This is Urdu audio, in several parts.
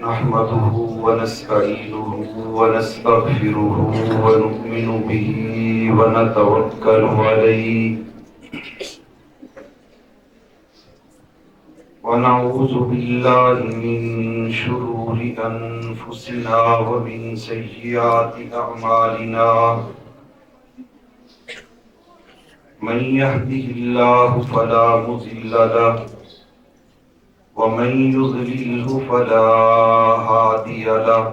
نحمده ونستعينه ونستغفره ونؤمن به ونتوكل عليه ونعوذ بالله من شرور أنفسنا ومن سيئات أعمالنا من يهده الله فلا مضل له ومن يضلله فلا هادي له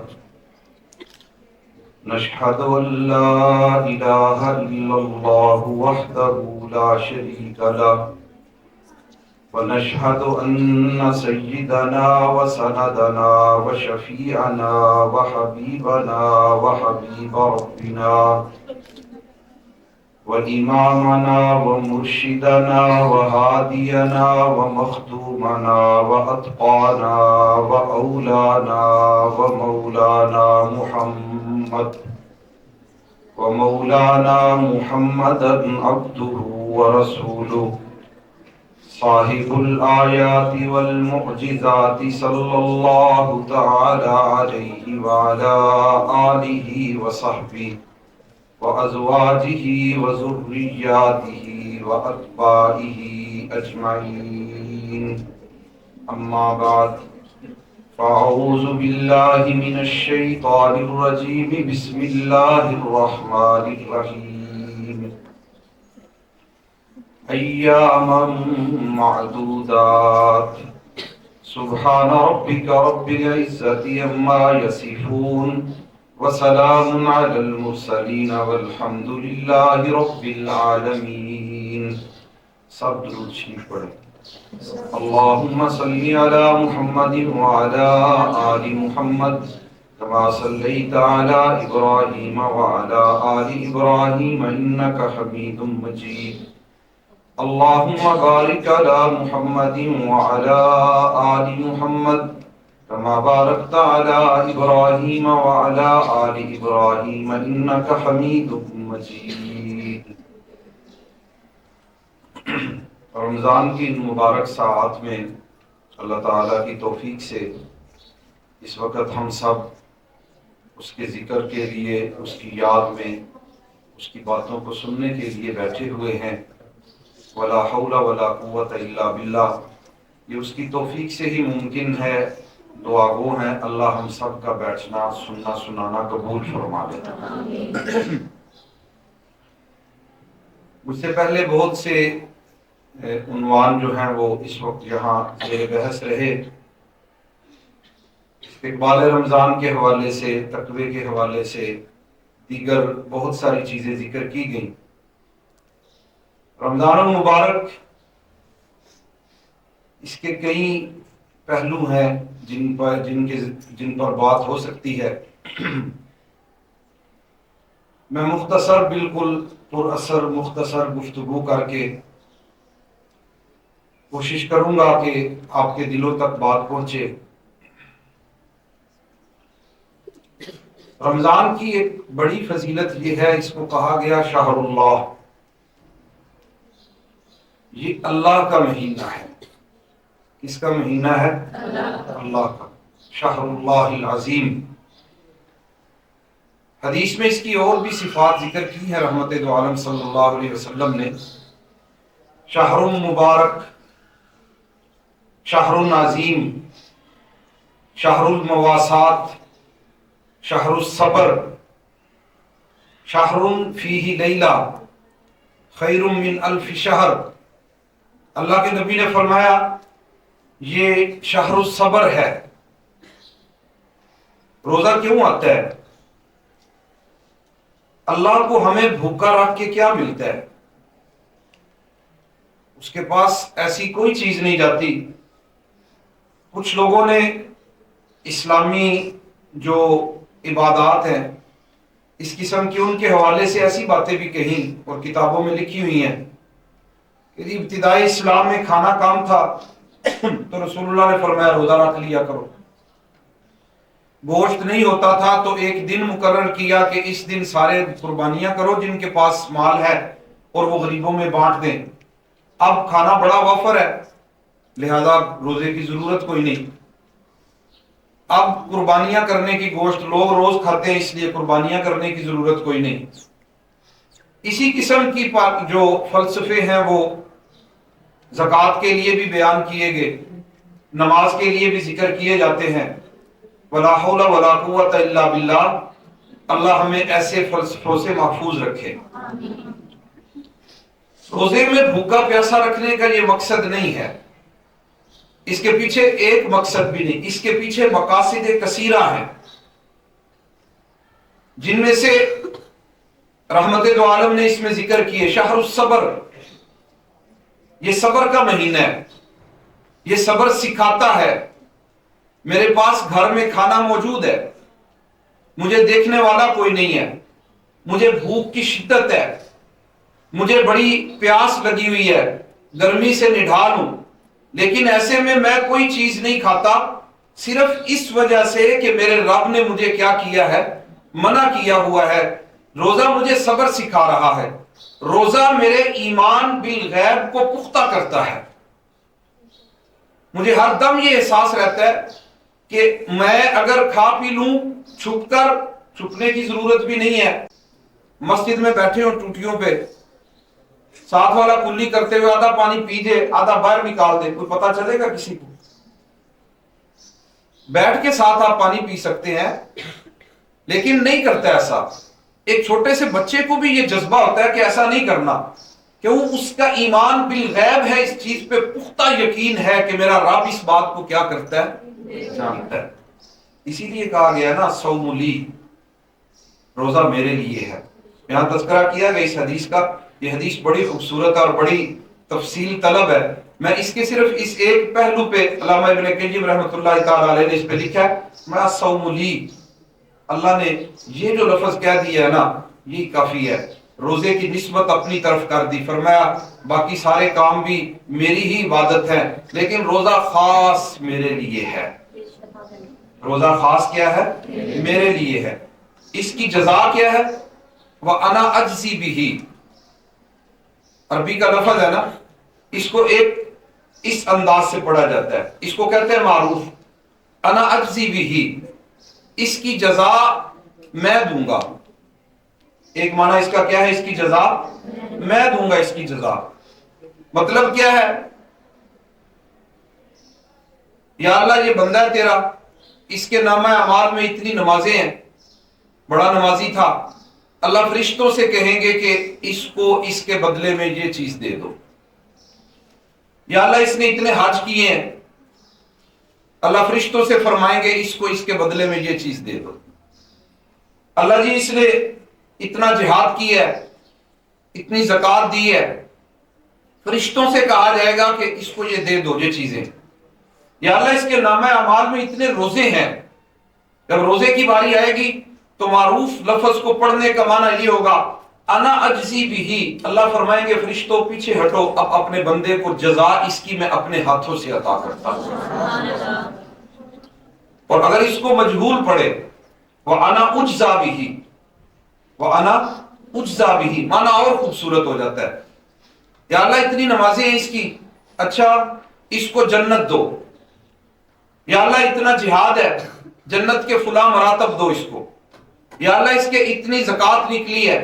نشهد أن لا إله إلا الله وحده لا شريك له ونشهد أن سيدنا وسندنا وشفيعنا وحبيبنا وحبيب ربنا وإمامنا ومرشدنا وهادينا ومخدومنا وأتقانا وأولانا ومولانا محمدا عبده ورسوله صاحب الآيات والمعجزات صلى الله تعالى عليه وعلى آله وصحبه وأزواجه وذرياته وأتباعه أجمعين أما بعد فأعوذ بالله من الشيطان الرجيم بسم الله الرحمن الرحيم أياما معدودات سبحان ربك رب العزة عما يصفون وسلام على المرسلين والحمد لله رب العالمين. سب درود شریف پڑھیں. اللهم صل على محمد وعلى آل محمد كما صليت على إبراهيم وعلى آل إبراهيم إنك حميد مجيد. اللهم بارك على محمد وعلى آل محمد كما باركت على إبراهيم وعلى آل إبراهيم إنك حميد مجيد. رمضان کی ان مبارک ساعات میں اللہ تعالیٰ کی توفیق سے اس وقت ہم سب اس کے ذکر کے لیے، اس کی یاد میں، اس کی باتوں کو سننے کے لیے بیٹھے ہوئے ہیں. ولا حول ولا قوت الا باللہ. یہ اس کی توفیق سے ہی ممکن ہے. دعا گو ہیں اللہ ہم سب کا بیٹھنا سننا سنانا قبول فرما لے. مجھ سے پہلے بہت سے عنوان جو ہیں وہ اس وقت یہاں زیر بحث رہے. استقبال رمضان کے حوالے سے، تقوی کے حوالے سے، دیگر بہت ساری چیزیں ذکر کی گئیں. رمضان المبارک اس کے کئی پہلو ہیں جن پر بات ہو سکتی ہے. میں مختصر، بالکل پر اثر مختصر گفتگو کر کے کوشش کروں گا کہ آپ کے دلوں تک بات پہنچے. رمضان کی ایک بڑی فضیلت یہ ہے، اس کو کہا گیا شہر اللہ. یہ اللہ کا مہینہ ہے. کس کا مہینہ ہے؟ اللہ کا. شہر اللہ العظیم. حدیث میں اس کی اور بھی صفات ذکر کی ہے رحمت دو عالم صلی اللہ علیہ وسلم نے. شہر مبارک، شہر عظیم، شہر المواسات، شہر الصبر، شہر فیہ لیلہ خیر من الف شہر. اللہ کے نبی نے فرمایا یہ شہر الصبر ہے. روزہ کیوں آتا ہے؟ اللہ کو ہمیں بھوکا رکھ کے کیا ملتا ہے؟ اس کے پاس ایسی کوئی چیز نہیں جاتی. کچھ لوگوں نے اسلامی جو عبادات ہیں اس قسم کی ان کے حوالے سے ایسی باتیں بھی کہیں اور کتابوں میں لکھی ہوئی ہیں کہ ابتدائی اسلام میں کھانا کام تھا تو رسول اللہ نے فرمایا روزہ رکھ لیا کرو. گوشت نہیں ہوتا تھا تو ایک دن مقرر کیا کہ اس دن سارے قربانیاں کرو جن کے پاس مال ہے اور وہ غریبوں میں بانٹ دیں. اب کھانا بڑا وافر ہے لہذا روزے کی ضرورت کوئی نہیں. اب قربانیاں کرنے کی گوشت لوگ روز کھاتے ہیں، اس لیے قربانیاں کرنے کی ضرورت کوئی نہیں۔ اسی قسم کی جو فلسفے ہیں وہ زکوٰۃ کے لیے بھی بیان کیے گئے، نماز کے لیے بھی ذکر کیے جاتے ہیں۔ ولا حول ولا قوت الا باللہ، اللہ ہمیں ایسے فلسفوں سے محفوظ رکھے۔ روزے میں بھوکا پیاسا رکھنے کا یہ مقصد نہیں ہے، اس کے پیچھے ایک مقصد بھی نہیں، اس کے پیچھے مقاصد کثیرہ ہیں، جن میں سے رحمت دو عالم نے اس میں ذکر کیے۔ شہر الصبر، یہ صبر کا مہینہ ہے، یہ صبر سکھاتا ہے۔ میرے پاس گھر میں کھانا موجود ہے، مجھے دیکھنے والا کوئی نہیں ہے، مجھے بھوک کی شدت ہے، مجھے بڑی پیاس لگی ہوئی ہے، گرمی سے نڈھال ہوں، لیکن ایسے میں کوئی چیز نہیں کھاتا، صرف اس وجہ سے کہ میرے رب نے مجھے کیا کیا ہے، منع کیا ہوا ہے۔ روزہ مجھے صبر سکھا رہا ہے، روزہ میرے ایمان بالغیب کو پختہ کرتا ہے۔ مجھے ہر دم یہ احساس رہتا ہے کہ میں اگر کھا پی لوں، چھپنے کی ضرورت بھی نہیں ہے، مسجد میں بیٹھے ہوں ٹوٹیوں پہ، ساتھ والا کلی کرتے ہوئے آدھا پانی پی دے، آدھا باہر نکال دے، کوئی پتہ چلے گا کسی کو؟ بیٹھ کے ساتھ آپ پانی پی سکتے ہیں، لیکن نہیں کرتا ایسا۔ ایک چھوٹے سے بچے کو بھی یہ جذبہ ہوتا ہے کہ ایسا نہیں کرنا، کیوں؟ اس کا ایمان بالغیب ہے، اس چیز پہ پختہ یقین ہے کہ میرا رب اس بات کو کیا کرتا ہے، جانتا ہے۔ اسی لیے کہا گیا نا صوم لی، روزہ میرے لیے ہے۔ یہاں تذکرہ کیا گیا اس حدیث کا، یہ حدیث بڑی خوبصورت اور بڑی تفصیل طلب ہے۔ میں اس کے صرف اس ایک پہلو پہ، علامہ ابن قیم رحمۃ اللہ تعالی علیہ نے اس پہ لکھا ہے، میں صوم لی، اللہ نے یہ جو لفظ کہہ دیا ہے نا، یہ کافی ہے۔ روزے کی نسبت اپنی طرف کر دی، فرمایا باقی سارے کام بھی میری ہی عبادت ہے، لیکن روزہ خاص میرے لیے ہے۔ روزہ خاص کیا ہے؟ میرے لیے ہے۔ اس کی جزا کیا ہے؟ وَأَنَا أَجْزِي بِهِ، عربی کا لفظ ہے نا، اس کو ایک اس انداز سے پڑھا جاتا ہے، اس کو کہتے ہیں معروف، انا اجزی بِهِ، اس کی جزا میں دوں گا۔ ایک معنی اس کا کیا ہے؟ اس کی جزا میں دوں گا، اس کی جزا مطلب کیا ہے؟ یا اللہ یہ بندہ ہے تیرا، اس کے نامہ اعمال میں اتنی نمازیں ہیں، بڑا نمازی تھا، اللہ فرشتوں سے کہیں گے کہ اس کو اس کے بدلے میں یہ چیز دے دو۔ یا اللہ اس نے اتنے حج کیے ہیں، اللہ فرشتوں سے فرمائیں گے اس کو اس کے بدلے میں یہ چیز دے دو۔ اللہ جی اس نے اتنا جہاد کیا ہے، اتنی زکوٰۃ دی ہے، فرشتوں سے کہا جائے گا کہ اس کو یہ دے دو یہ چیزیں۔ یا اللہ اس کے نامہ اعمال میں اتنے روزے ہیں، جب روزے کی باری آئے گی تو معروف لفظ کو پڑھنے کا معنی یہ ہوگا انا اجزی بِهِ، اللہ فرمائیں گے فرشتوں پیچھے ہٹو، اب اپنے بندے کو جزا اس کی میں اپنے ہاتھوں سے عطا کرتا ہوں۔ اور اگر اس کو مجہول پڑھے وَأَنَا أُجْزَى بِهِ، وَأَنَا أُجْزَى بِهِ، معنی اور خوبصورت ہو جاتا ہے۔ یا اللہ اتنی نمازیں ہیں اس کی، اچھا اس کو جنت دو۔ یا اللہ اتنا جہاد ہے، جنت کے فلاں مراتب دو اس کو۔ یا اللہ اس کے اتنی زکوٰۃ نکلی ہے،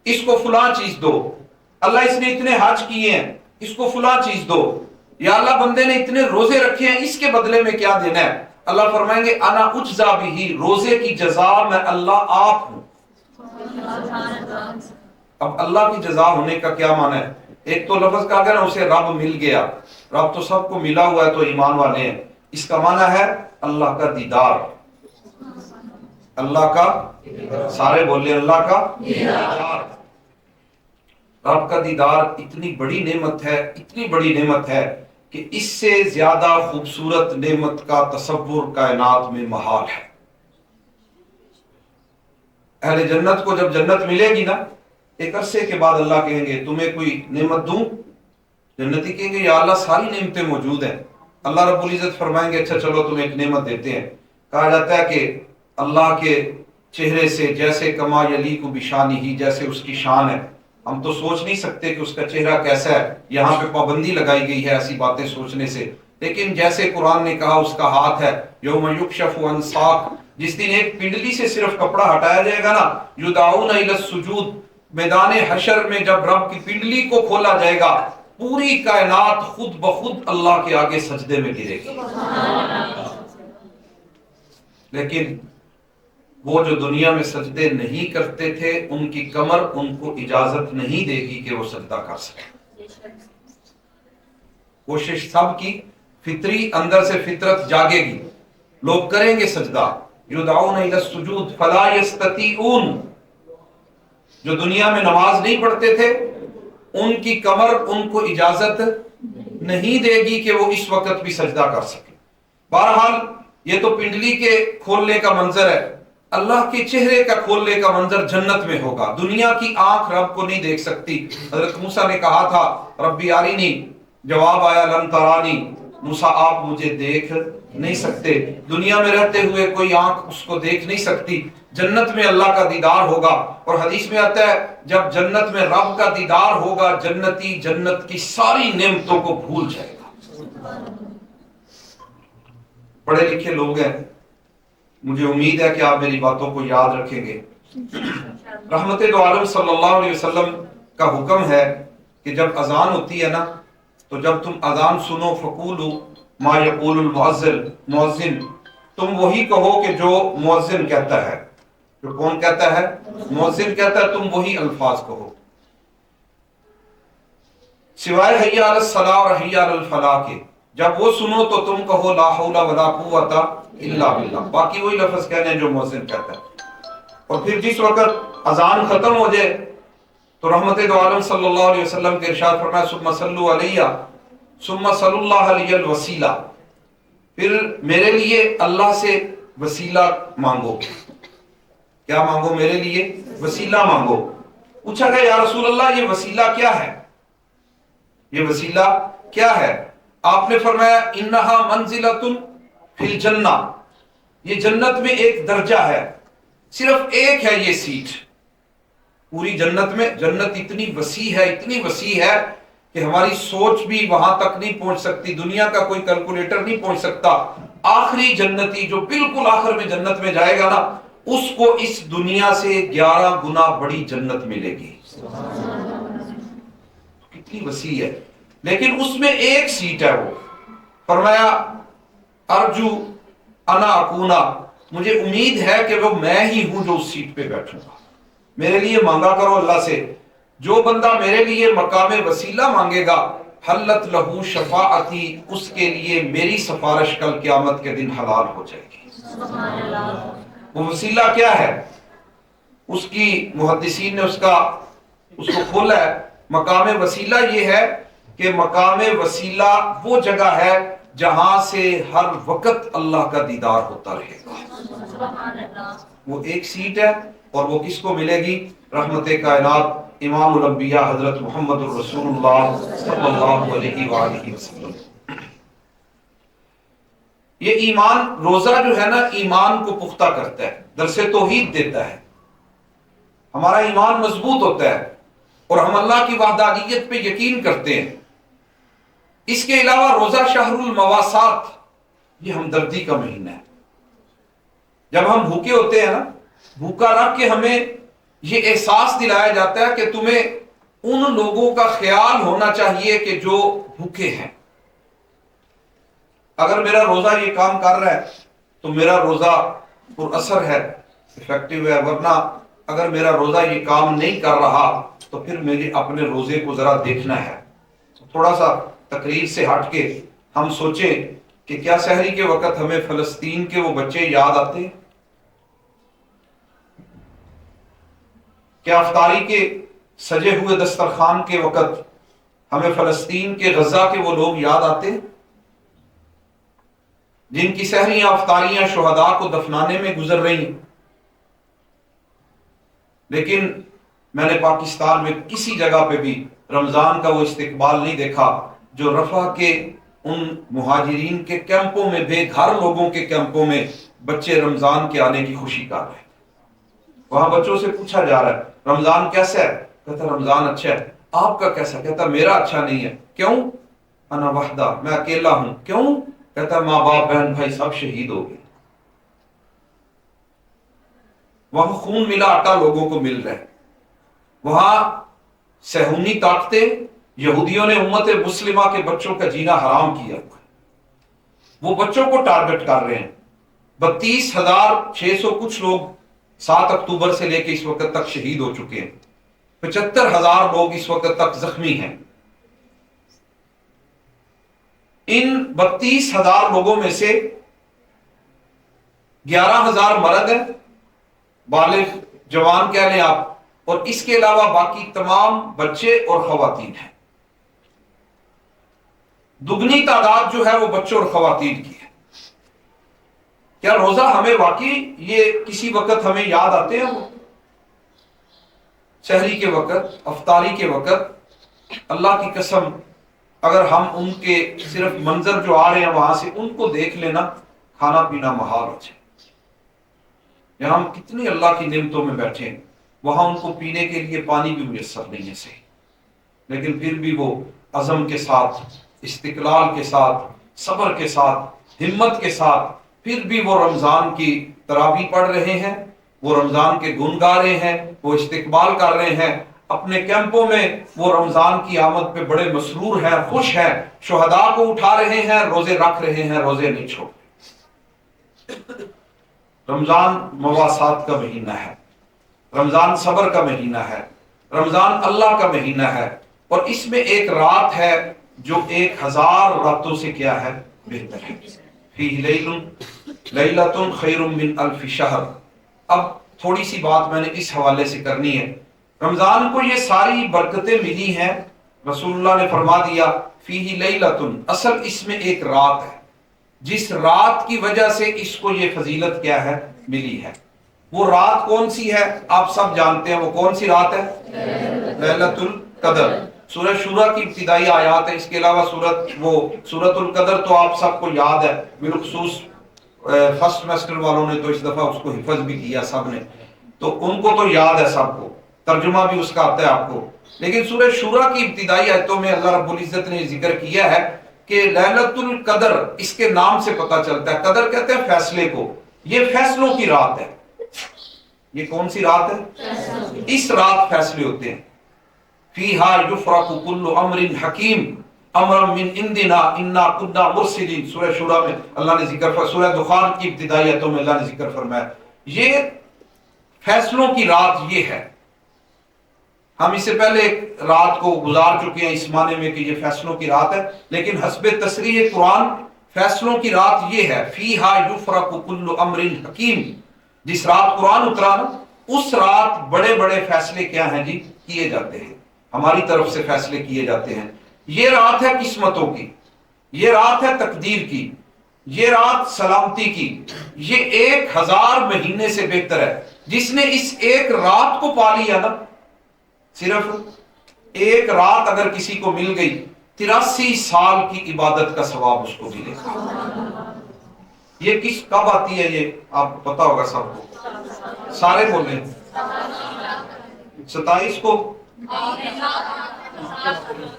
اس کو فلاں چیز دو۔ اللہ اس نے اتنے حج کیے ہیں، اس کو فلاں چیز دو۔ یا اللہ بندے نے اتنے روزے رکھے ہیں، اس کے بدلے میں کیا دینا ہے؟ اللہ فرمائیں گے انا اجزا بِهِ، روزے کی جزا میں اللہ آپ ہوں۔ اب اللہ کی جزا ہونے کا کیا معنی ہے؟ ایک تو لفظ کہا گیا نا اسے رب مل گیا، رب تو سب کو ملا ہوا ہے تو ایمان والے ہیں، اس کا معنی ہے اللہ کا دیدار۔ اللہ کا، سارے بولے اللہ کا دیدار۔ رب کا دیدار اتنی بڑی نعمت ہے، اتنی بڑی نعمت ہے کہ اس سے زیادہ خوبصورت نعمت کا تصور کائنات میں محال ہے۔ اہل جنت کو جب جنت ملے گی نا، ایک عرصے کے بعد اللہ کہیں گے تمہیں کوئی نعمت دوں؟ جنتی کہیں گے یا اللہ ساری نعمتیں موجود ہیں۔ اللہ رب العزت فرمائیں گے اچھا چلو تمہیں ایک نعمت دیتے ہیں۔ کہا جاتا ہے کہ اللہ کے چہرے سے جیسے کما یلیق بشانہ، جیسے اس کی شان ہے، ہم تو سوچ نہیں سکتے کہ اس کا چہرہ کیسا ہے، یہاں پہ پابندی لگائی گئی ہے ایسی باتیں سوچنے سے، لیکن جیسے قرآن نے کہا اس کا ہاتھ ہے، یوم یکشف عن ساق، جس دن ایک پنڈلی سے صرف کپڑا ہٹایا جائے گا نا، یدعون الی السجود، میدان حشر میں جب رب کی پنڈلی کو کھولا جائے گا، پوری کائنات خود بخود اللہ کے آگے سجدے میں گرے گی۔ لیکن وہ جو دنیا میں سجدے نہیں کرتے تھے، ان کی کمر ان کو اجازت نہیں دے گی کہ وہ سجدہ کر سکے۔ کوشش سب کی فطری اندر سے فطرت جاگے گی، لوگ کریں گے سجدہ، یدعون الی السجود فلا یستطیعون، جو دنیا میں نماز نہیں پڑھتے تھے ان کی کمر ان کو اجازت نہیں دے گی کہ وہ اس وقت بھی سجدہ کر سکے۔ بہرحال یہ تو پنڈلی کے کھولنے کا منظر ہے، اللہ کے چہرے کا کھولنے کا منظر جنت میں ہوگا۔ دنیا کی آنکھ رب کو نہیں دیکھ سکتی۔ حضرت موسیٰ نے کہا تھا ربی ارینی، جواب آیا لن ترانی، موسیٰ آپ مجھے دیکھ نہیں سکتے۔ دنیا میں رہتے ہوئے کوئی آنکھ اس کو دیکھ نہیں سکتی، جنت میں اللہ کا دیدار ہوگا۔ اور حدیث میں آتا ہے جب جنت میں رب کا دیدار ہوگا، جنتی جنت کی ساری نعمتوں کو بھول جائے گا۔ پڑھے لکھے لوگ ہیں، مجھے امید ہے کہ آپ میری باتوں کو یاد رکھیں گے۔ رحمت دو عالم صلی اللہ علیہ وسلم کا حکم ہے کہ جب اذان ہوتی ہے نا، تو جب تم اذان سنو فقولوا ما یقول المؤذن، تم وہی کہو کہ جو مؤذن کہتا ہے۔ جو کون کہتا ہے؟ مؤذن کہتا ہے، تم وہی الفاظ کہو، سوائے حی علی الصلاۃ اور حی علی الفلاح کے۔ جب وہ سنو تو تم کہو لا حول ولا قوت الا باللہ، باقی وہی لفظ کہنے جو مؤذن کہتا ہے۔ اور پھر جس وقت اذان ختم ہو جائے تو رحمت دو عالم صلی اللہ علیہ وسلم کے ارشاد فرمایا ثم صلوا علیہ ثم صلی اللہ علیہ الوسیلہ، پھر میرے لیے اللہ سے وسیلہ مانگو۔ کیا مانگو؟ میرے لیے وسیلہ مانگو۔ پوچھا گیا یا رسول اللہ یہ وسیلہ کیا ہے؟ یہ وسیلہ کیا ہے؟ آپ نے فرمایا انہا منزلۃ فی الجنہ، یہ جنت میں ایک درجہ ہے، صرف ایک ہے یہ سیٹ پوری جنت میں۔ جنت اتنی وسیع ہے، اتنی وسیع ہے کہ ہماری سوچ بھی وہاں تک نہیں پہنچ سکتی، دنیا کا کوئی کیلکولیٹر نہیں پہنچ سکتا۔ آخری جنتی جو بالکل آخر میں جنت میں جائے گا نا، اس کو اس دنیا سے 11 گنا بڑی جنت ملے گی۔ کتنی وسیع ہے، لیکن اس میں ایک سیٹ ہے۔ وہ فرمایا ارجو انا اکونا، مجھے امید ہے کہ وہ میں ہی ہوں جو اس سیٹ پہ بیٹھوں گا۔ میرے لیے مانگا کرو اللہ سے، جو بندہ میرے لیے مقام وسیلہ مانگے گا حلت لہو شفاعتی، اس کے لیے میری سفارش کل قیامت کے دن حلال ہو جائے گی۔ وہ وسیلہ کیا ہے؟ اس کی محدثین نے اس کو کھولا ہے۔ مقام وسیلہ یہ ہے کہ مقام وسیلہ وہ جگہ ہے جہاں سے ہر وقت اللہ کا دیدار ہوتا رہے گا۔ وہ ایک سیٹ ہے، اور وہ کس کو ملے گی؟ رحمت کائنات امام الانبیاء حضرت محمد الرسول اللہ صلی اللہ علیہ وآلہ وسلم۔ یہ ایمان، روزہ جو ہے نا، ایمان کو پختہ کرتا ہے، درس توحید دیتا ہے، ہمارا ایمان مضبوط ہوتا ہے اور ہم اللہ کی وحدانیت پہ یقین کرتے ہیں۔ اس کے علاوہ روزہ شہر المواسات، یہ ہمدردی کا مہینہ ہے۔ جب ہم بھوکے ہوتے ہیں نا، بھوکا رکھ کے ہمیں یہ احساس دلایا جاتا ہے کہ تمہیں ان لوگوں کا خیال ہونا چاہیے کہ جو بھوکے ہیں۔ اگر میرا روزہ یہ کام کر رہا ہے تو میرا روزہ پر اثر ہے، افیکٹو ہے، ورنہ اگر میرا روزہ یہ کام نہیں کر رہا تو پھر میرے اپنے روزے کو ذرا دیکھنا ہے۔ تھوڑا سا تقریر سے ہٹ کے ہم سوچیں کہ کیا سحری کے وقت ہمیں فلسطین کے وہ بچے یاد آتے ہیں؟ کیا افطاری کے سجے ہوئے دسترخوان کے وقت ہمیں فلسطین کے غزہ کے وہ لوگ یاد آتے ہیں جن کی سحریاں افطاریاں شہداء کو دفنانے میں گزر رہی ہیں؟ لیکن میں نے پاکستان میں کسی جگہ پہ بھی رمضان کا وہ استقبال نہیں دیکھا جو رفح کے ان مہاجرین کے کیمپوں میں، بے گھر لوگوں کے کیمپوں میں بچے رمضان کے آنے کی خوشی کر رہے ہیں۔ وہاں بچوں سے پوچھا جا رہا ہے رمضان کیسا ہے؟ کہتا رمضان اچھا ہے۔ آپ کا کیسا؟ کہتا میرا اچھا نہیں ہے۔ کیوں؟ انا وحدہ، میں اکیلا ہوں. کیوں؟ کہتا ہے ماں باپ بہن بھائی سب شہید ہو گئے. وہاں خون ملا آٹا لوگوں کو مل رہا ہے. وہاں صہیونی طاقتیں، یہودیوں نے امت مسلمہ کے بچوں کا جینا حرام کیا ہوا ہے. وہ بچوں کو ٹارگٹ کر رہے ہیں. 32,600 کچھ لوگ 7 اکتوبر سے لے کے اس وقت تک شہید ہو چکے ہیں. 75,000 لوگ اس وقت تک زخمی ہیں. ان 32,000 لوگوں میں سے 11,000 مرد ہیں، بالغ جوان کہہ لیں آپ، اور اس کے علاوہ باقی تمام بچے اور خواتین ہیں. دگنی تعداد جو ہے وہ بچوں اور خواتین کی ہے. کیا روزہ ہمیں واقعی یہ کسی وقت ہمیں یاد آتے ہیں؟ وہ سحری کے وقت، افطاری کے وقت، اللہ کی قسم اگر ہم ان کے صرف منظر جو آ رہے ہیں وہاں سے ان کو دیکھ لینا، کھانا پینا محال ہو جائے. یہاں ہم کتنی اللہ کی نعمتوں میں بیٹھے ہیں، وہاں ان کو پینے کے لیے پانی بھی میسر نہیں ہے صحیح، لیکن پھر بھی وہ عزم کے ساتھ، استقلال کے ساتھ، صبر کے ساتھ، ہمت کے ساتھ پھر بھی وہ رمضان کی تراویح پڑھ رہے ہیں، وہ رمضان کے گن گا رہے ہیں، وہ استقبال کر رہے ہیں. اپنے کیمپوں میں وہ رمضان کی آمد پہ بڑے مسرور ہیں، خوش ہیں. شہداء کو اٹھا رہے ہیں، روزے رکھ رہے ہیں، روزے نہیں چھوڑ. رمضان مواسات کا مہینہ ہے، رمضان صبر کا مہینہ ہے، رمضان اللہ کا مہینہ ہے. اور اس میں ایک رات ہے جو 1,000 راتوں سے کیا ہے؟ بہتر ہے. فیہ لیلۃ خیر من الف شہر. اب تھوڑی سی بات میں نے اس حوالے سے کرنی ہے. رمضان کو یہ ساری برکتیں ملی ہیں، رسول اللہ نے فرما دیا فیہ لیلۃ، اصل اس میں ایک رات ہے جس رات کی وجہ سے اس کو یہ فضیلت کیا ہے؟ ملی ہے. وہ رات کون سی ہے؟ آپ سب جانتے ہیں وہ کون سی رات ہے؟ لیلۃ القدر. سورہ شورى کی ابتدائی آیات ہے، اس کے علاوہ سورۃ القدر تو آپ سب کو یاد ہے، بالخصوص فرسٹ سیمسٹر والوں نے تو اس دفعہ اس کو حفظ بھی کیا سب نے، تو ان کو تو یاد ہے سب کو، ترجمہ بھی اس کا آتا ہے آپ کو. لیکن سورہ شورى کی ابتدائی آیتوں میں اللہ رب العزت نے ذکر کیا ہے کہ لیلۃ القدر، اس کے نام سے پتہ چلتا ہے، قدر کہتے ہیں فیصلے کو، یہ فیصلوں کی رات ہے. یہ کون سی رات ہے؟ اس رات فیصلے ہوتے ہیں. فیہا یفرق کل امر حکیم امرا من عندنا انا کنا مرسلین. سورہ شورى میں اللہ نے ذکر فرمایا، سورہ دخان کی ابتدائی آیتوں میں اللہ نے ذکر فرمایا یہ فیصلوں کی رات یہ ہے. ہم اس سے پہلے ایک رات کو گزار چکے ہیں اس معنی میں کہ یہ فیصلوں کی رات ہے، لیکن حسب تصریح قرآن فیصلوں کی رات یہ ہے. فیہا یفرق کل امر حکیم، جس رات قرآن اترا نا اس رات بڑے بڑے فیصلے کیا ہیں جی؟ کیے جاتے ہیں، ہماری طرف سے فیصلے کیے جاتے ہیں. یہ رات ہے قسمتوں کی، یہ رات ہے تقدیر کی، یہ رات سلامتی کی. یہ 1,000 مہینے سے بہتر ہے. جس نے اس ایک رات کو پا لیا نا، صرف ایک رات اگر کسی کو مل گئی 83 سال کی عبادت کا ثواب اس کو ملے گا. یہ کس کب آتی ہے؟ یہ آپ کو پتا ہوگا سب کو، سارے بولیں. 27 کو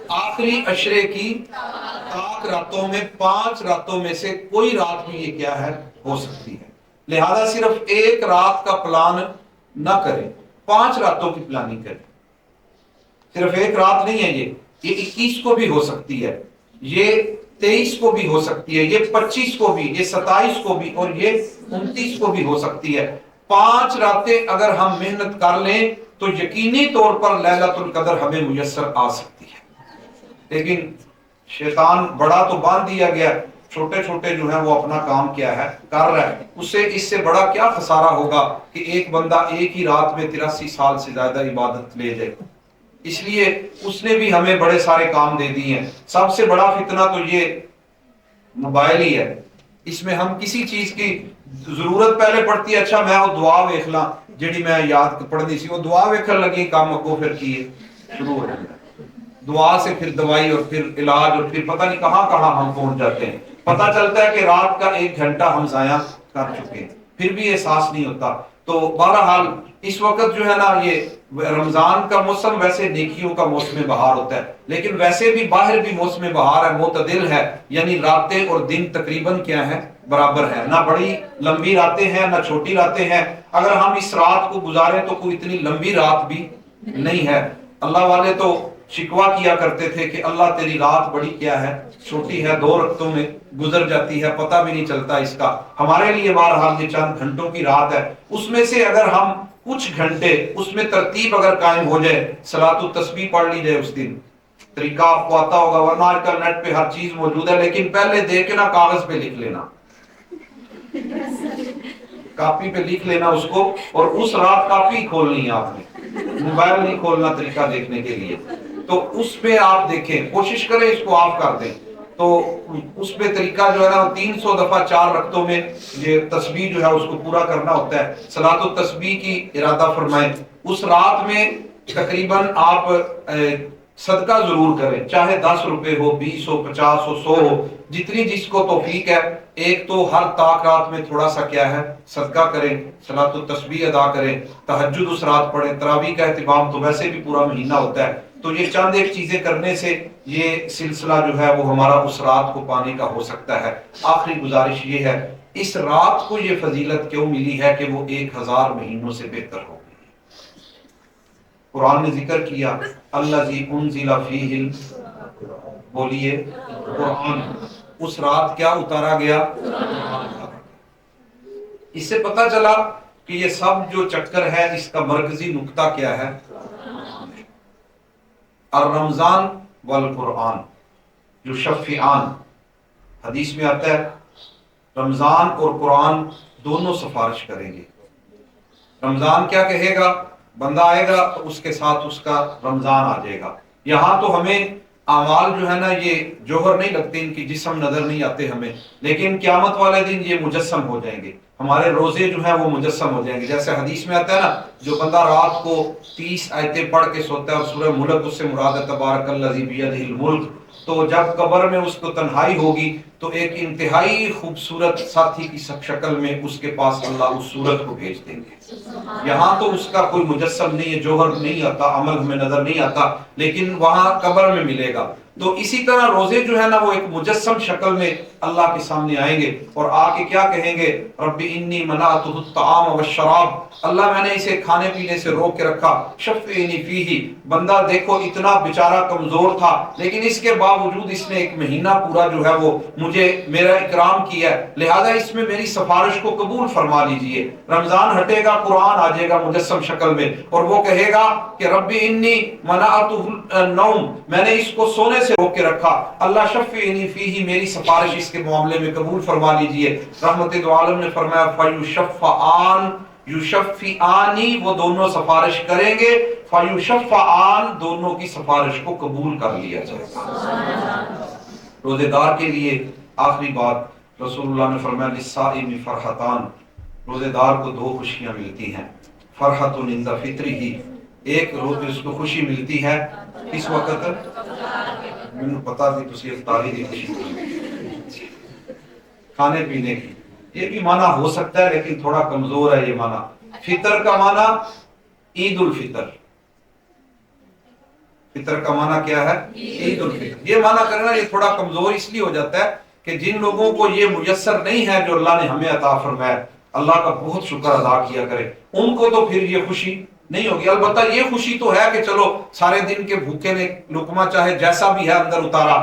آخری عشرے کی پاک راتوں میں 5 راتوں میں سے کوئی رات بھی یہ کیا ہے؟ ہو سکتی ہے. لہذا صرف ایک رات کا پلان نہ کریں، 5 راتوں کی پلاننگ کریں. صرف ایک رات نہیں ہے، یہ 21 کو بھی ہو سکتی ہے، یہ 23 کو بھی ہو سکتی ہے، یہ 25 کو بھی، یہ 27 کو بھی، اور یہ 29 کو بھی ہو سکتی ہے. 5 راتیں اگر ہم محنت کر لیں تو یقینی طور پر لیلۃ القدر ہمیں میسر آ سکتی ہے. لیکن شیطان بڑا تو باندھ دیا گیا، چھوٹے چھوٹے جو ہیں وہ اپنا کام کیا ہے؟ کر رہا ہے. اس سے بڑا کیا خسارہ ہوگا کہ ایک بندہ ایک ہی رات میں 83 سال سے زیادہ عبادت لے جائے. اس لیے اس نے بھی ہمیں بڑے سارے کام دے دیے ہیں. سب سے بڑا فتنہ تو یہ موبائل ہی ہے. اس میں ہم کسی چیز کی ضرورت پہلے پڑتی ہے، اچھا میں وہ دعا ویکھ لاں جڑی میں یاد پڑھنی سی، وہ دعا ویکھن لگی کام اگوں پھر کیے شروع ہو جاتا ہے. دعا سے پھر دوائی اور پھر علاج اور پھر پتہ نہیں کہاں کہاں ہم پہنچ جاتے ہیں. پتہ چلتا ہے کہ رات کا 1 گھنٹہ ہم ضائع کر چکے ہیں، پھر بھی احساس نہیں ہوتا. تو بہرحال اس وقت جو ہے نا یہ رمضان کا موسم ویسے نیکیوں کا موسم بہار ہوتا ہے، لیکن ویسے بھی باہر بھی موسم بہار ہے، معتدل ہے، یعنی راتیں اور دن تقریباً کیا ہے، برابر ہے، نہ بڑی لمبی راتیں ہیں نہ چھوٹی راتیں ہیں۔ اگر ہم اس رات کو گزاریں تو کوئی اتنی لمبی رات بھی نہیں ہے۔ اللہ والے تو شکوہ کیا کرتے تھے کہ اللہ تیری رات بڑی کیا ہے، چھوٹی ہے، 2 رکعتوں میں گزر جاتی ہے، پتہ بھی نہیں چلتا اس کا۔ ہمارے لیے بہرحال یہ چند گھنٹوں کی رات ہے، اس میں سے اگر ہم کچھ گھنٹے اس میں ترتیب اگر قائم ہو جائے، صلاۃ التسبیح پڑھ لی جائے، اس دن طریقہ آپ کو آتا ہوگا، ورنہ آج کل نیٹ پہ ہر چیز موجود ہے، لیکن پہلے دیکھ کے نا کاغذ پہ لکھ لینا، کاپی پہ لکھ لینا اس کو، اور اس رات کاپی کھولنی ہے آپ نے، موبائل نہیں کھولنا طریقہ دیکھنے کے لیے۔ تو اس پہ آپ دیکھیں، کوشش کریں اس کو آپ کر دیں، تو اس پہ طریقہ جو ہے نا 300 دفعہ 4 رکعتوں میں یہ تسبیح جو ہے اس کو پورا کرنا ہوتا ہے۔ صلاۃ التسبیح کی ارادہ فرمائیں۔ اس رات میں تقریباً آپ صدقہ ضرور کریں، چاہے 10 روپے ہو، 20 ہو، 50 ہو، 100 ہو، جتنی جس کو توفیق ہے۔ ایک تو ہر طاق رات میں تھوڑا سا کیا ہے، صدقہ کریں، صلاۃ التسبیح ادا کریں، تہجد اس رات پڑھیں، تراویح کا اہتمام تو ویسے بھی پورا مہینہ ہوتا ہے، تو یہ چند ایک چیزیں کرنے سے یہ سلسلہ جو ہے وہ ہمارا اس رات کو پانے کا ہو سکتا ہے۔ آخری گزارش یہ ہے، اس رات کو یہ فضیلت کیوں ملی ہے کہ وہ 1000 مہینوں سے بہتر ہو گئی۔ قرآن نے ذکر کیا الذی انزل فیہ، بولیے قرآن، اس رات کیا اتارا گیا؟ اس سے پتہ چلا کہ یہ سب جو چکر ہے اس کا مرکزی نقطہ کیا ہے؟ الرمضان والقرآن یشفعان، حدیث میں آتا ہے رمضان اور قرآن دونوں سفارش کریں گے۔ رمضان کیا کہے گا؟ بندہ آئے گا تو اس کے ساتھ اس کا رمضان آ جائے گا۔ یہاں تو ہمیں اعمال جو ہے نا یہ جوہر نہیں لگتے، ان کی جسم نظر نہیں آتے ہمیں، لیکن قیامت والے دن یہ مجسم ہو جائیں گے، ہمارے روزے جو ہیں وہ مجسم ہو جائیں گے۔ جیسے حدیث میں آتا ہے نا، جو بندہ رات کو 30 آیتیں پڑھ کے سوتا ہے اور سورہ ملک اس سے مراد ہے تبارک الذی بیدہ الملک، تو جب قبر میں اس کو تنہائی ہوگی تو ایک انتہائی خوبصورت ساتھی کی شکل میں اس کے پاس اللہ اس صورت کو بھیج دیں گے۔ یہاں تو اس کا کوئی مجسم نہیں ہے، جوہر نہیں آتا، عمل ہمیں نظر نہیں آتا، لیکن وہاں قبر میں ملے گا۔ تو اسی طرح روزے جو ہے نا وہ ایک مجسم شکل میں اللہ کے سامنے آئیں گے اور آ کے کیا کہیں گے؟ رب انی منعتہ الطعام والشراب، اللہ میں نے اسے کھانے پینے سے روک کے رکھا، شفعنی فیہ، بندہ دیکھو اتنا بیچارہ کمزور تھا لیکن اس کے باوجود اس نے 1 مہینہ پورا جو ہے وہ مجھے میرا اکرام کیا ہے، لہذا اس میں میری سفارش کو قبول فرما لیجئے۔ رمضان ہٹے گا، قرآن آ جائے گا مجسم شکل میں اور وہ کہے گا کہ رب انی منعتہ النوم، میں نے اس کو سونے سے روک کے رکھا، اللہ شفعنی فیہ، میری سفارش اس کے معاملے میں قبول فرما لیجئے۔ رحمت دو عالم نے فرمایا فیشفعان، یشفعانی، وہ دونوں سفارش کریں گے، فیشفعان، دونوں کی سفارش کو قبول کر لیا جائے گا۔ روزے دار کے لیے آخری بات، رسول اللہ نے فرمایا للصائم فرحتان، روزے دار کو 2 خوشیاں ملتی ہیں، فرحت عند فطرہ، ایک روز اس کو خوشی ملتی ہے اس وقت، مجھے پتا تھی تسی افطاری کی خوشی کھانے پینے کی، یہ بھی معنی ہو سکتا ہے لیکن تھوڑا کمزور ہے یہ معنی۔ فطر کا معنی عید الفطر، فطر کا معنی کیا ہے؟ عید الفطر، یہ معنی کرنا یہ تھوڑا کمزور اس لیے ہو جاتا ہے کہ جن لوگوں کو یہ میسر نہیں ہے جو اللہ نے ہمیں عطا فرمایا، اللہ کا بہت شکر ادا کیا کرے، ان کو تو پھر یہ خوشی نہیں ہوگی۔ البتہ یہ خوشی تو ہے کہ چلو سارے دن کے بھوکے نے لقمہ چاہے جیسا بھی ہے اندر اتارا،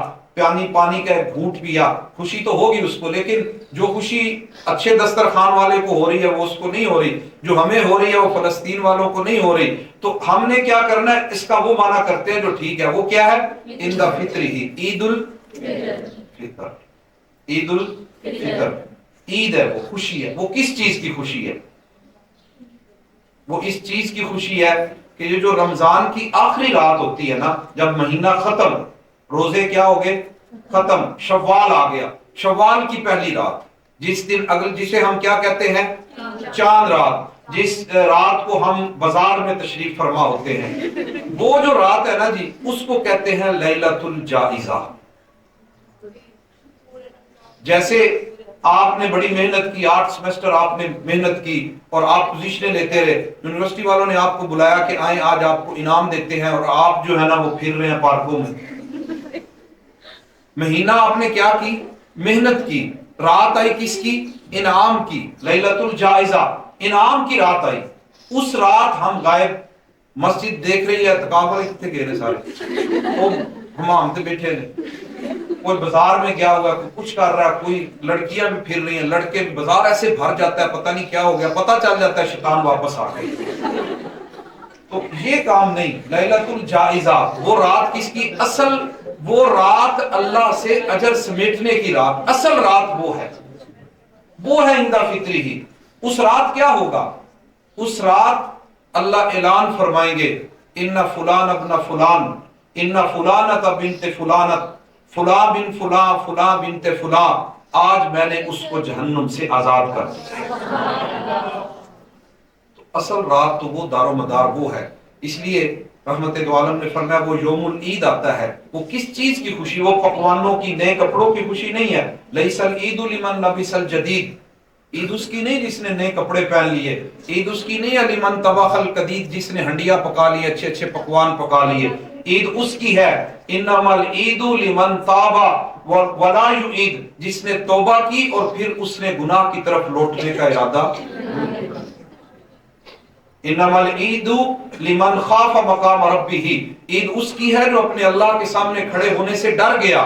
پانی کا ایک گھونٹ پیا، خوشی تو ہوگی اس کو، لیکن جو خوشی اچھے دسترخوان والے کو ہو رہی ہے وہ اس کو نہیں ہو رہی، جو ہمیں ہو رہی ہے وہ فلسطین والوں کو نہیں ہو رہی۔ تو ہم نے کیا کرنا ہے؟ اس کا وہ معنی کرتے ہیں جو ٹھیک ہے، وہ کیا ہے؟ عند فطر ہی، عید الفطر، عید الفطر، عید ہے، وہ خوشی ہے۔ وہ کس چیز کی خوشی ہے؟ وہ اس چیز کی خوشی ہے کہ یہ جو رمضان کی آخری رات ہوتی ہے نا، جب مہینہ ختم، روزے کیا ہو گئے؟ ختم، شوال آ گیا، شوال کی پہلی رات، جس دن جسے ہم کیا کہتے ہیں؟ چاند رات، جس رات کو ہم بازار میں تشریف فرما ہوتے ہیں، وہ جو رات ہے نا جی، اس کو کہتے ہیں لیلۃ الجائزہ۔ جیسے آپ نے بڑی محنت کی، 8 سیمسٹر آپ نے محنت کی اور آپ پوزیشنیں لیتے رہے، یونیورسٹی والوں نے آپ کو بلایا کہ آئیں آج آپ کو انعام دیتے ہیں، اور آپ جو ہے نا وہ پھر رہے ہیں پارکوں میں۔ مہینہ آپ نے کیا کی؟ محنت کی۔ رات آئی کس کی؟ انعام کی، لیلۃ الجائزہ، انعام کی رات آئی۔ اس رات ہم غائب، مسجد دیکھ رہی ہے، اعتکاف والے کتنے گئے ہیں سارے، وہ ہمام تے بیٹھے ہیں، کوئی بازار میں گیا ہوا، کوئی کچھ کر رہا ہے، کوئی لڑکیاں بھی پھر رہی ہیں، لڑکے بھی، بازار ایسے بھر جاتا ہے، پتہ نہیں کیا ہو گیا، پتہ چل جاتا ہے شیطان واپس آ گئی۔ تو یہ کام نہیں۔ لیلۃ الجائزہ، وہ رات کس کی؟ اصل وہ رات اللہ سے اجر سمیٹنے کی رات، اصل رات وہ ہے، وہ ہے عند فطری ہی۔ اس رات کیا ہوگا؟ اس رات اللہ اعلان فرمائیں گے، ان فلان ابن فلان، ان فلانۃ بنت فلانۃ، فلاں بن فلاں، فلاں بنت فلاں، آج میں نے اس کو جہنم سے آزاد کر دیا۔ تو اصل رات تو وہ دار و مدار وہ ہے۔ اس لیے رحمت دو عالم نے فرمایا وہ یوم العید آتا ہے، وہ کس چیز کی خوشی؟ وہ پکوانوں کی، نئے کپڑوں کی خوشی نہیں ہے۔ لیس العید لمن لبس الجدید، عید اس کی نہیں جس نے نئے کپڑے پہن لیے، عید اس کی نہیں ہے لمن طبخ القدید، جس نے ہنڈیا پکا لیے، اچھے اچھے پکوان پکا لیے۔ عید اس کی ہے انما العید لمن تاب ولا یعید، جس نے توبہ کی اور پھر اس نے گناہ کی طرف لوٹنے کا ارادہ۔ انما العید لمن خاف مقام ربہ، عید اس کی ہے جو اپنے اللہ کے سامنے کھڑے ہونے سے ڈر گیا،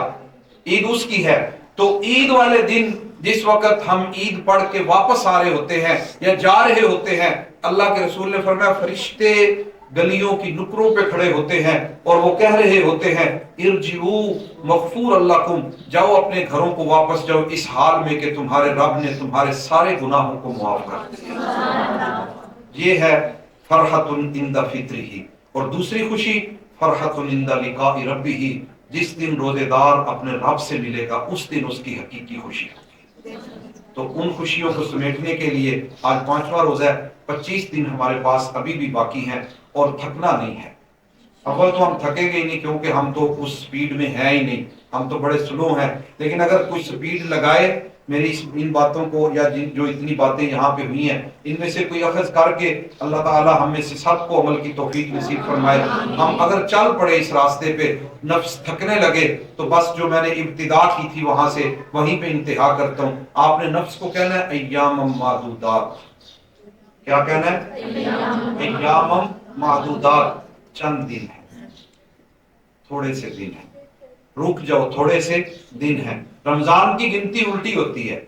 عید اس کی ہے۔ تو عید والے دن جس وقت ہم عید پڑھ کے واپس آ رہے ہوتے ہیں یا جا رہے ہوتے ہیں، اللہ کے رسول نے فرمایا فرشتے گلیوں کی نکروں پہ کھڑے ہوتے ہیں اور وہ کہہ رہے ہوتے ہیں ارجعوا مغفور لکم، جاؤ اپنے گھروں کو واپس جاؤ اس حال میں کہ تمہارے رب نے تمہارے سارے گناہوں کو معاف کر دیا۔ یہ ہے فرحۃ عند فطرہ۔ اور دوسری خوشی فرحۃ عند لقاء ربہ، جس دن روزے دار اپنے رب سے ملے گا اس دن اس کی حقیقی خوشی ہوگی۔ تو ان خوشیوں کو سمیٹنے کے لیے آج 5واں روزہ ہے، 25 دن ہمارے پاس ابھی بھی باقی ہیں اور تھکنا نہیں ہے۔ اول تو ہم تھکیں گے ہی نہیں کیونکہ ہم تو اس سپیڈ میں ہیں ہی نہیں، ہم تو بڑے سلو ہیں، لیکن اگر کوئی سپیڈ لگائے میری ان باتوں کو یا جو اتنی باتیں یہاں پہ ہوئی ہیں ان میں سے کوئی اخذ کر کے اللہ تعالی ہم میں سے سب کو عمل کی توفیق نصیب فرمائے۔ ہم اگر چل پڑے اس راستے پہ، نفس تھکنے لگے تو بس جو میں نے ابتدا کی تھی وہاں سے وہیں پہ انتہا کرتا ہوں۔ آپ نے نفس کو کہنا ہے ایام معدودات، کیا کہنا ہے؟ ایام معدودات، چند دن ہیں، تھوڑے سے دن ہیں، رک جاؤ، تھوڑے سے دن ہیں۔ رمضان کی گنتی الٹی ہوتی ہے۔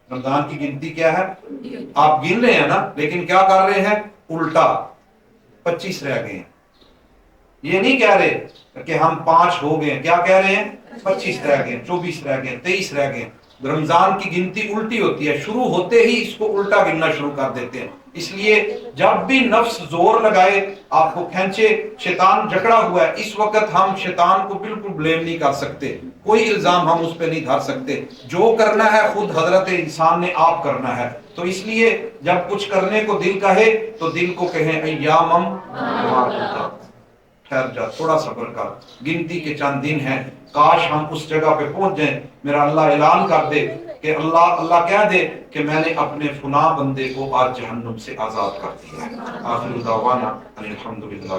رمضان کی گنتی کیا ہے؟ آپ گن رہے ہیں نا، لیکن کیا کر رہے ہیں؟ الٹا، 25 رہ گئے ہیں۔ یہ نہیں کہہ رہے کہ ہم 5 ہو گئے، کیا کہہ رہے ہیں؟ 25 رہ گئے، 24 رہ گئے، 23 رہ گئے۔ رمضان کی گنتی الٹی ہوتی ہے، شروع ہوتے ہی اس کو الٹا گننا شروع کر دیتے ہیں۔ اس لیے جب بھی نفس زور لگائے، آپ کو کھینچے، شیطان جکڑا ہوا ہے، اس وقت ہم شیطان کو بالکل بلیم نہیں کر سکتے، کوئی الزام ہم اس پہ نہیں دھر سکتے۔ جو کرنا ہے خود حضرت انسان نے آپ کرنا ہے۔ تو اس لیے جب کچھ کرنے کو دل کہے تو دل کو کہیں ایامم معدودات، ٹھہر جا، تھوڑا صبر کر، گنتی کے چند دن ہیں، کاش ہم اس جگہ پہ پہنچ جائیں میرا اللہ اعلان کر دے کہ اللہ کہہ دے کہ میں نے اپنے فلاں بندے کو آج جہنم سے آزاد کر دیا ہے۔ آخر دعوانا ان الحمدللہ۔